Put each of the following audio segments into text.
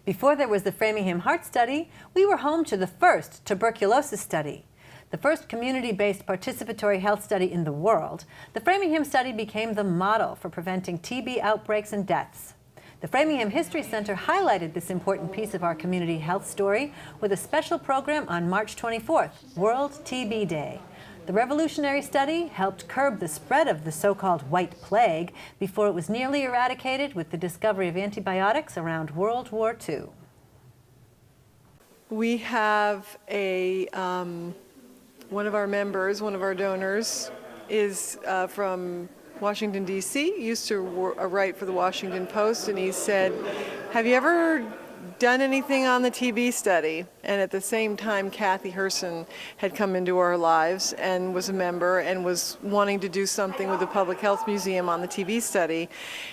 Before there was the Framingham Heart Study, we were home to the first tuberculosis study. The first community-based participatory health study in the world, the Framingham study became the model for preventing TB outbreaks and deaths. The Framingham History Center highlighted this important piece of our community health story with a special program on March 24th, World TB Day. The revolutionary study helped curb the spread of the so-called white plague before it was nearly eradicated with the discovery of antibiotics around World War II. We have one of our members, one of our donors, is from Washington, D.C., used to write for the Washington Post, and he said, have you ever done anything on the TB study? And at the same time, Kathy Herson had come into our lives and was a member and was wanting to do something with the Public Health Museum on the TB study.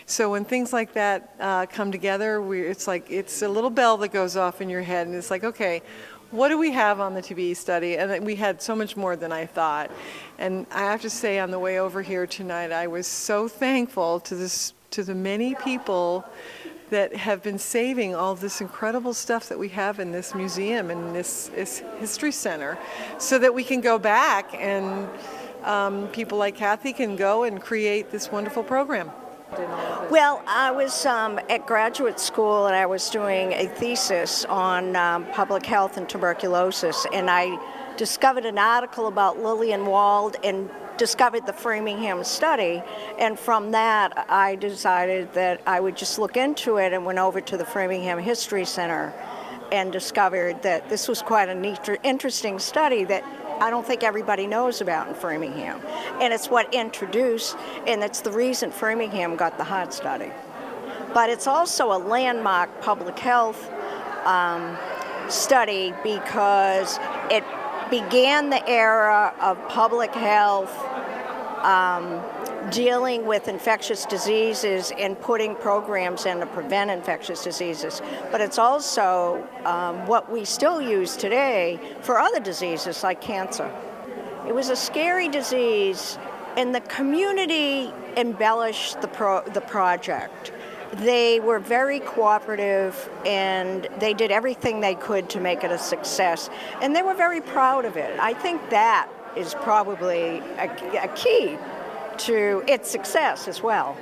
So when things like that come together, it's like it's a little bell that goes off in your head, and it's like, okay, what do we have on the TB study? And we had so much more than I thought. And I have to say, on the way over here tonight, I was so thankful to the many people that have been saving all this incredible stuff that we have in this museum and this history center, so that we can go back and people like Kathy can go and create this wonderful program. Well, I was at graduate school and I was doing a thesis on public health and tuberculosis, and I discovered an article about Lillian Wald and discovered the Framingham study, and from that I decided that I would just look into it and went over to the Framingham History Center and discovered that this was quite an interesting study that I don't think everybody knows about in Framingham. And it's what introduced, and it's the reason Framingham got the heart study. But it's also a landmark public health study because it began the era of public health dealing with infectious diseases and putting programs in to prevent infectious diseases. But it's also what we still use today for other diseases like cancer. It was a scary disease, and the community embellished the project. They were very cooperative, and they did everything they could to make it a success, and they were very proud of it. I think that is probably a key to its success as well.